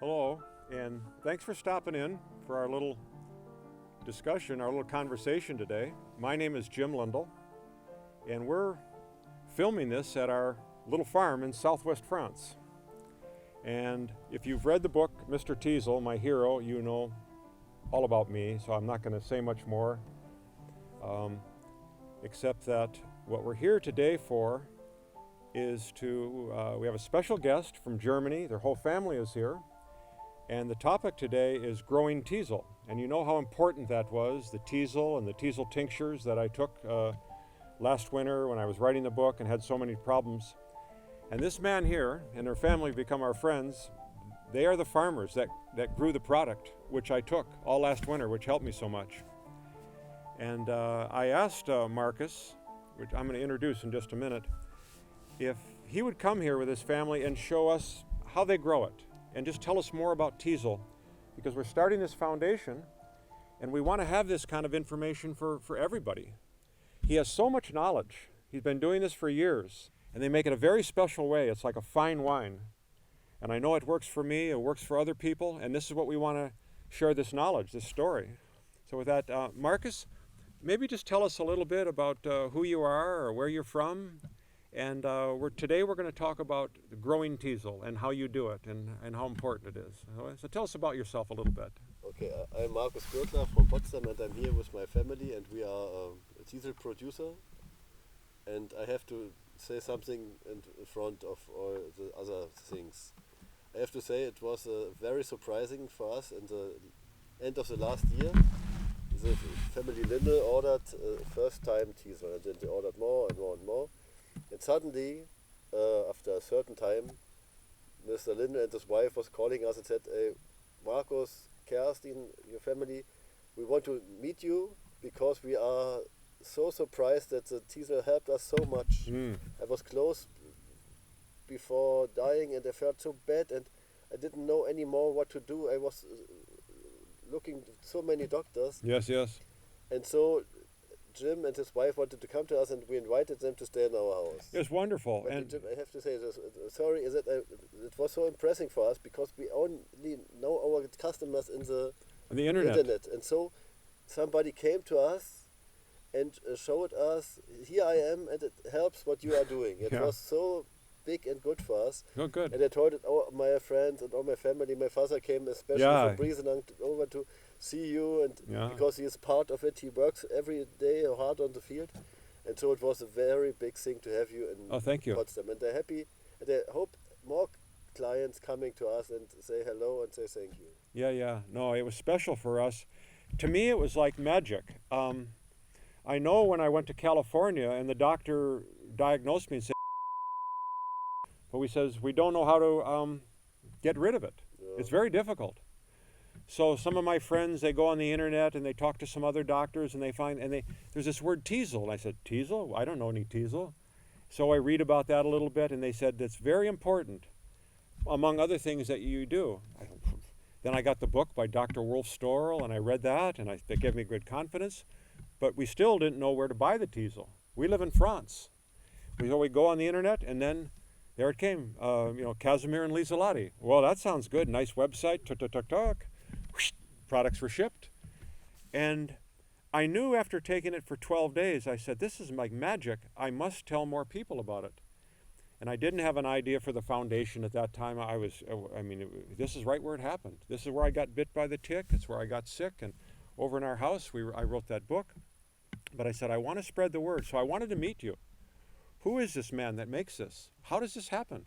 Hello, and thanks for stopping in for our little discussion, our little conversation today. My name is Jim Lindl, and we're filming this at our little farm in southwest France. And if you've read the book, Mr. Teasel, my hero, you know all about me, so I'm not going to say much more, except that what we're here today for is we have a special guest from Germany. Their whole family is here. And the topic today is growing teasel. And you know how important that was, the teasel and the teasel tinctures that I took last winter when I was writing the book and had so many problems. And this man here and their family become our friends. They are the farmers that grew the product, which I took all last winter, which helped me so much. And I asked Marcus, which I'm going to introduce in just a minute, if he would come here with his family and show us how they grow it. And just tell us more about teasel, because we're starting this foundation and we want to have this kind of information for everybody. He has so much knowledge. He's been doing this for years, and they make it a very special way. It's like a fine wine. And I know it works for me, it works for other people, and this is what we want to share, this knowledge, this story. So with that, Marcus, maybe just tell us a little bit about who you are or where you're from. And today we're going to talk about growing teasel and how you do it and how important it is. So tell us about yourself a little bit. Okay, I'm Markus Gürtler from Potsdam, and I'm here with my family, and we are a teasel producer. And I have to say something in front of all the other things. I have to say it was very surprising for us in the end of the last year. The family Lindl ordered first time teasel, and then they ordered more and more and more. And suddenly, after a certain time, Mr. Lindl and his wife was calling us and said, hey, Markus, Kerstin, your family, we want to meet you because we are so surprised that the teasel helped us so much. I was close before dying and I felt so bad and I didn't know anymore what to do. I was looking at so many doctors. Yes. And so Jim and his wife wanted to come to us, and we invited them to stay in our house. It was wonderful. But and Jim, I have to say this. Sorry, is that it was so impressive for us because we only know our customers in the internet, and so somebody came to us and showed us, here I am, and it helps what you are doing. It was so big and good for us. Oh, good. And I told it all my friends and all my family. My father came especially from Briesenang over to see you, and because he is part of it, he works every day hard on the field, and so it was a very big thing to have you in thank you. Potsdam. And they're happy, and I hope more clients coming to us and say hello and say thank you. Yeah. No, it was special for us. To me, it was like magic. I know when I went to California and the doctor diagnosed me and said, but he says, we don't know how to get rid of it. It's very difficult. So some of my friends, they go on the internet and they talk to some other doctors and they find, there's this word teasel. And I said, teasel? I don't know any teasel. So I read about that a little bit, and they said that's very important, among other things that you do. Then I got the book by Dr. Wolf Storl, and I read that, and that gave me good confidence. But we still didn't know where to buy the teasel. We live in France. We go on the internet, and then there it came, Kasimir+Lieselotte. Well, that sounds good. Nice website. Tuk. Products were shipped. And I knew after taking it for 12 days, I said, this is like magic. I must tell more people about it. And I didn't have an idea for the foundation at that time. This is right where it happened. This is where I got bit by the tick. It's where I got sick. And over in our house, I wrote that book. But I said, I want to spread the word. So I wanted to meet you. Who is this man that makes this? How does this happen?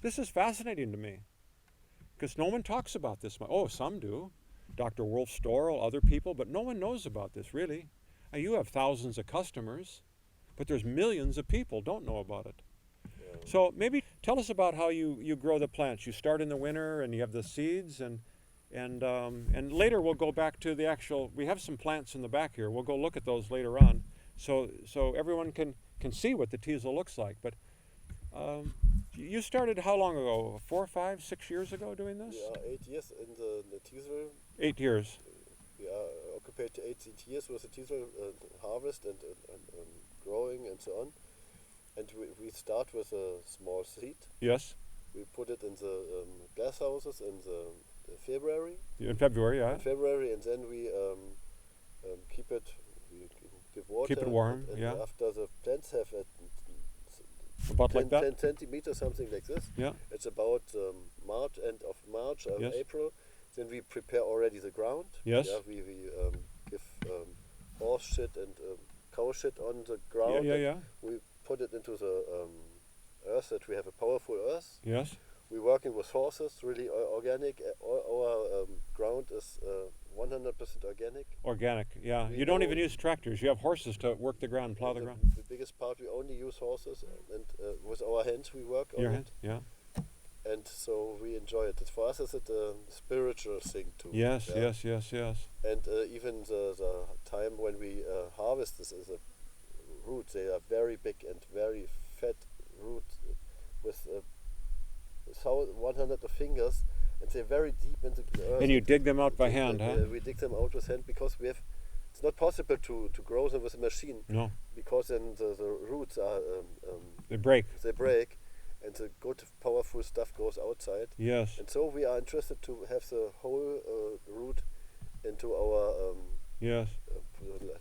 This is fascinating to me. Because no one talks about this. Oh, some do. Dr. Wolf Storl, other people, but no one knows about this, really. You have thousands of customers, but there's millions of people don't know about it. Yeah. So maybe tell us about how you grow the plants. You start in the winter and you have the seeds, and later we'll go back to the actual, we have some plants in the back here. We'll go look at those later on so everyone can see what the teasel looks like. But you started how long ago? 4, 5, 6 years ago doing this? Yeah, 8 years in the teasel. 8 years. We are occupied 8 years with the teasel harvest and growing and so on. And we start with a small seed. Yes. We put it in the glass houses in the February. In February, yeah. In February, and then we keep it. We give water. Keep it warm, and yeah. After the plants have About 10, like that? 10 centimeters, something like this. Yeah. It's about March, end of March, Yes. April. Then we prepare already the ground. Yes. Yeah, we give horse shit and cow shit on the ground. Yeah. We put it into the earth, that we have a powerful earth. Yes. We're working with horses, really organic. Our ground is 100% organic. Organic, yeah. We You don't know- even use tractors. You have horses to work the ground, plow the ground. The biggest part, we only use horses, and with our hands we work on Your it. hand? Yeah. And so we enjoy it. For us, it's a spiritual thing too. Yes, yeah. yes. And even the time when we harvest this is a root, they are very big and very fat roots with 100 of fingers, and they're very deep into the earth. And you dig them out by hand, huh? We dig them out with hand because it's not possible to grow them with a machine. No. Because then the roots are They break. and the good powerful stuff goes outside. Yes. And so we are interested to have the whole root into our Yes.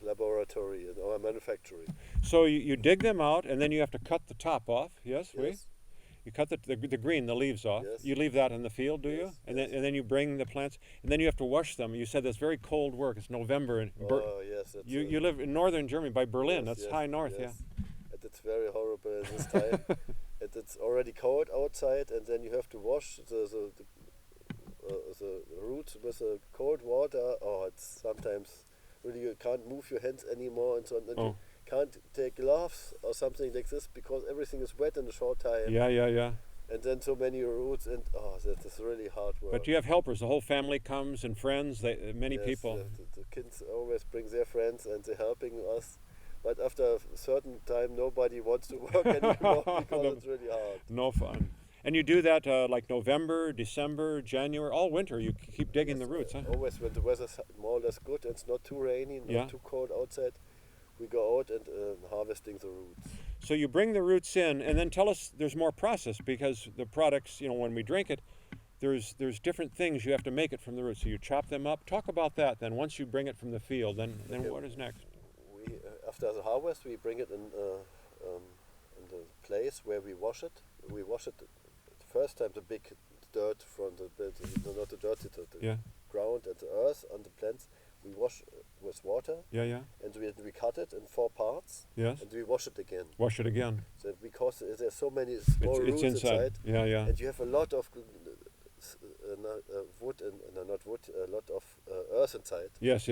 laboratory and our manufacturing. So you dig them out, and then you have to cut the top off. Yes, oui? Yes. You cut the green, the leaves off. Yes. You leave that in the field, do you? Yes, And yes. then you bring the plants, and then you have to wash them. You said that's very cold work. It's November, and Oh yes. That's, you live in northern Germany by Berlin. yes, That's yes, high north, yes. And it's very horrible at this time. And it's already cold outside, and then you have to wash the roots with cold water. Oh, it's sometimes really you can't move your hands anymore, and so on. And you can't take gloves or something like this because everything is wet in a short time. Yeah. And then so many roots, and that is really hard work. But you have helpers. The whole family comes and friends. Many Yes, people. The kids always bring their friends, and they're helping us. But after a certain time, nobody wants to work anymore because it's really hard. No fun. And you do that like November, December, January, all winter. You keep digging the roots, huh? Always when the weather's more or less good and it's not too rainy, not Yeah. too cold outside, we go out and harvesting the roots. So you bring the roots in, and then tell us there's more process because the products, when we drink it, there's different things you have to make it from the roots. So you chop them up. Talk about that then. Once you bring it from the field, then Okay. what is next? We after the harvest, we bring it in the place where we wash it. We wash it the first time, the big dirt from not the dirt, the Yeah. ground and the earth on the plants. We wash with water, Yeah. and we cut it in 4 parts, Yes. and we wash it again. Wash it again. So because there's so many small It's roots inside. Yeah. and you have a lot of wood and not wood, a lot of earth inside. Yes.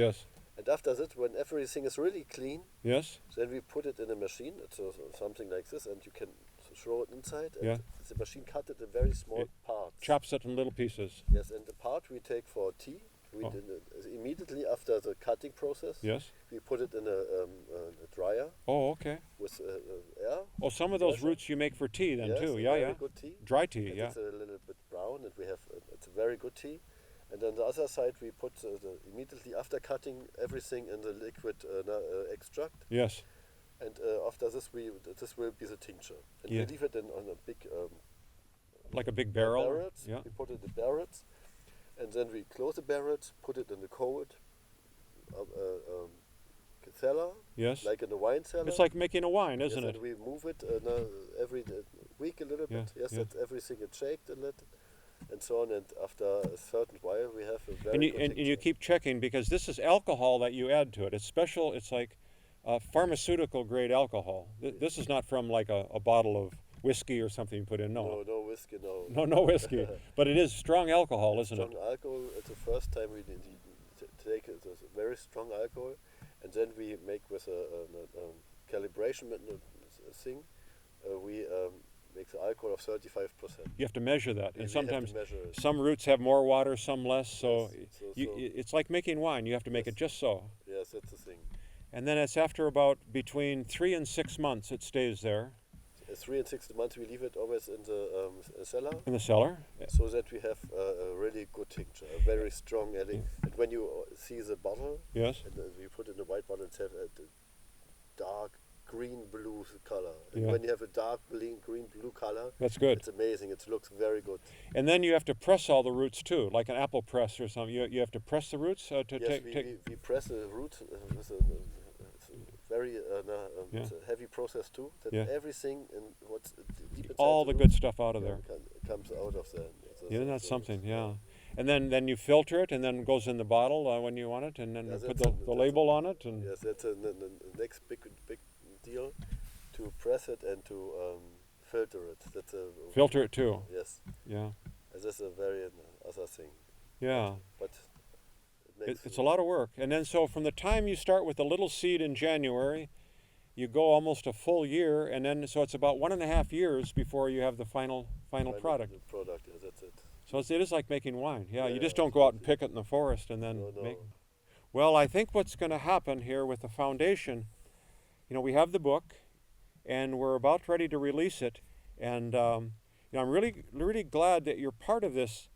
And after that, when everything is really clean, Yes. then we put it in a machine. It's something like this, and you can throw it inside. And Yeah. the machine cut it in very small It parts. Chops it in little pieces. Yes, and the part we take for tea. We Oh. immediately after the cutting process, Yes. we put it in a dryer Oh, okay. with air. Oh, some of those Pressure. roots you make for tea then Yes, too. a Yeah. very good tea. Dry tea. And Yeah. it's a little bit brown, and we have it's a very good tea. And on the other side, we put immediately after cutting everything in the liquid extract. Yes. And after this, this will be the tincture. And Yeah. we leave it on a big Like a big barrel. barrels. Yeah. We put it in the barrels, and then we close the barrels, put it in the cold cellar, Yes. like in a wine cellar. It's like making a wine, Yes, isn't and it? we move it every week a little Yeah, bit. Yes, yeah. that everything is shaked a little, and so on. And after a certain while, we have a very And you, good and you tincture. keep checking because this is alcohol that you add to it. It's special. It's like pharmaceutical grade alcohol. This is not from like a bottle of whiskey or something you put in. No whiskey, no. No whiskey. But it is strong alcohol, isn't Strong it? alcohol. It's the first time we take a very strong alcohol, and then we make with a calibration thing. We make the alcohol of 35%. You have to measure that, We and have sometimes to measure it. some roots have more water, some less. So, Yes, so- it's like making wine. You have to make Yes. it just so. Yes, that's the thing. And then it's after about between 3 and 6 months it stays there 3 and 6 months we leave it always in the cellar, in the cellar. so that we have a really good tincture, a very strong adding. And when you see the bottle, Yes. and we put in the white bottle, it's have a dark green-blue color. And Yeah. when you have a dark green-blue color, That's good. it's amazing. It looks very good. And then you have to press all the roots too, like an apple press or something. You have to press the roots to Yes, take. we press the root with it's a very Yeah. it's a heavy process too. That Yeah. everything in what's deep inside All the root, good stuff out of there. comes out of the. Isn't that something? Yeah. And then you filter it, and then it goes in the bottle when you want it, and then Yeah, you put that's the label on it. And Yes, that's the next big deal, to press it and to filter it. That's a filter it too. Yes, Yeah. that's a very other thing. Yeah. But it makes It's a lot of work. And then so from the time you start with a little seed in January, you go almost a full year, and then so it's about 1.5 years before you have the final product. The product, yeah, that's it. So it is like making wine. Yeah, you Yeah, just don't go out and pick it in the forest and then No. make. Well, I think what's going to happen here with the foundation, we have the book, and we're about ready to release it, and I'm really glad that you're part of this,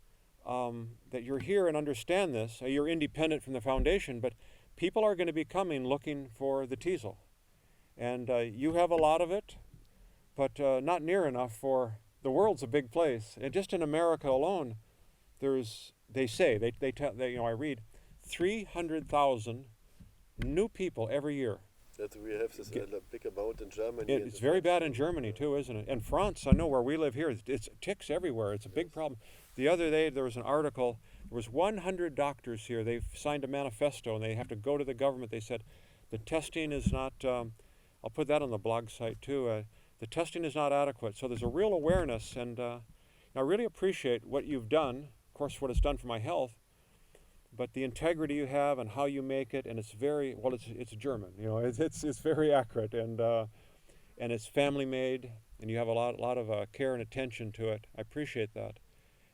that you're here and understand this. You're independent from the foundation, but people are going to be coming looking for the teasel, and you have a lot of it, but not near enough for. The world's a big place, and just in America alone, I read 300,000 new people every year. That we have this big amount in Germany. It's very bad in Germany too, isn't it? And France, I know where we live here, it's ticks everywhere. It's a big problem. The other day there was an article. There was 100 doctors here. They've signed a manifesto, and they have to go to the government. They said the testing is not. I'll put that on the blog site too. The testing is not adequate. So there's a real awareness, and I really appreciate what you've done, of course, what it's done for my health, but the integrity you have and how you make it, and it's very, well, it's German, it's very accurate, and it's family made, and you have a lot of care and attention to it. I appreciate that.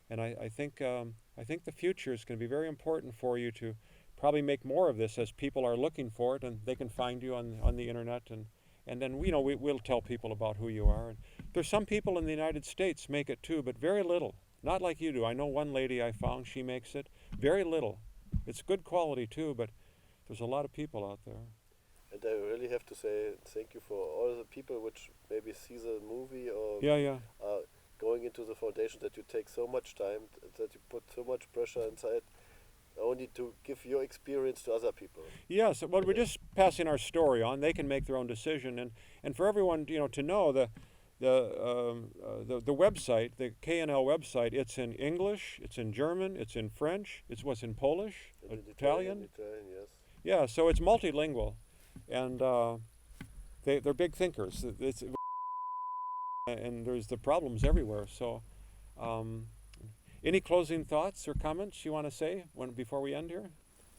And I think the future is going to be very important for you to probably make more of this as people are looking for it, and they can find you on the internet, and then we'll tell people about who you are. And there's some people in the United States make it too, but very little. Not like you do. I know one lady I found, she makes it. Very little. It's good quality too, but there's a lot of people out there. And I really have to say thank you for all the people which maybe see the movie or going into the foundation, that you take so much time, that you put so much pressure inside, only to give your experience to other people. Yes, well, we're just passing our story on. They can make their own decision, and for everyone to know the website, the KNL website. It's in English, it's in German, it's in French, it's what's in Polish, Italian. Yes. Yeah, so it's multilingual, and they're big thinkers. And there's the problems everywhere. So. Any closing thoughts or comments you want to say before we end here?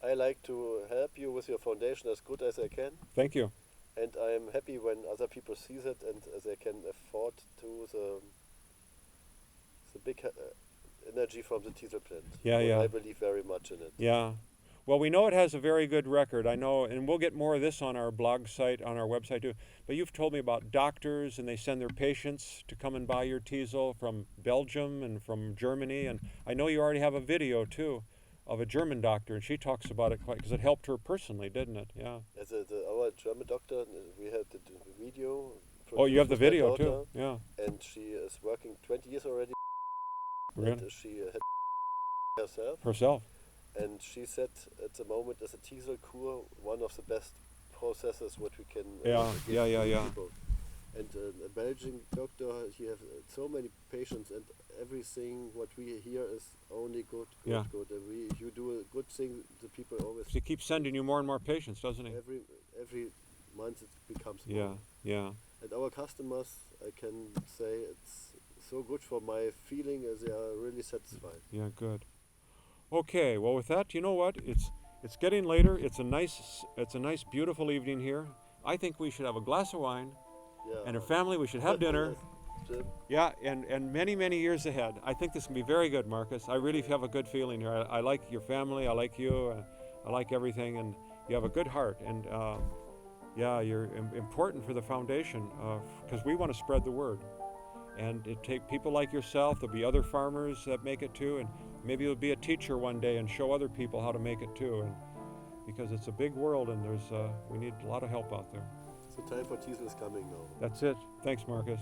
I like to help you with your foundation as good as I can. Thank you. And I am happy when other people see that and they can afford to the big energy from the teaser plant. Yeah. I believe very much in it. Yeah. Well, we know it has a very good record. I know, and we'll get more of this on our blog site, on our website too. But you've told me about doctors, and they send their patients to come and buy your teasel from Belgium and from Germany. And I know you already have a video too of a German doctor, and she talks about it quite, because it helped her personally, didn't it? Yeah. As our German doctor, we had the video. Oh, you have the video daughter, too? Yeah. And she is working 20 years already. Really? And she had Herself. And she said at the moment, as a teasel cure, one of the best processes what we can give to people. And a Belgian doctor, he has so many patients, and everything what we hear is only good. And you do a good thing, the people always. He keeps sending you more and more patients, doesn't he? Every month it becomes more. Yeah. And our customers, I can say, it's so good for my feeling, as they are really satisfied. Yeah, good. Okay, well with that, you know what? It's getting later. It's a nice, beautiful evening here. I think we should have a glass of wine, and a family. We should have dinner. Jim. Yeah, and many, many years ahead. I think this can be very good, Marcus. I really have a good feeling here. I like your family. I like you. I like everything, and you have a good heart. And you're important for the foundation because we want to spread the word. And it take people like yourself. There'll be other farmers that make it too, and maybe you'll be a teacher one day and show other people how to make it too. And because it's a big world, and we need a lot of help out there. The time for diesel is coming now. That's it. Thanks, Marcus.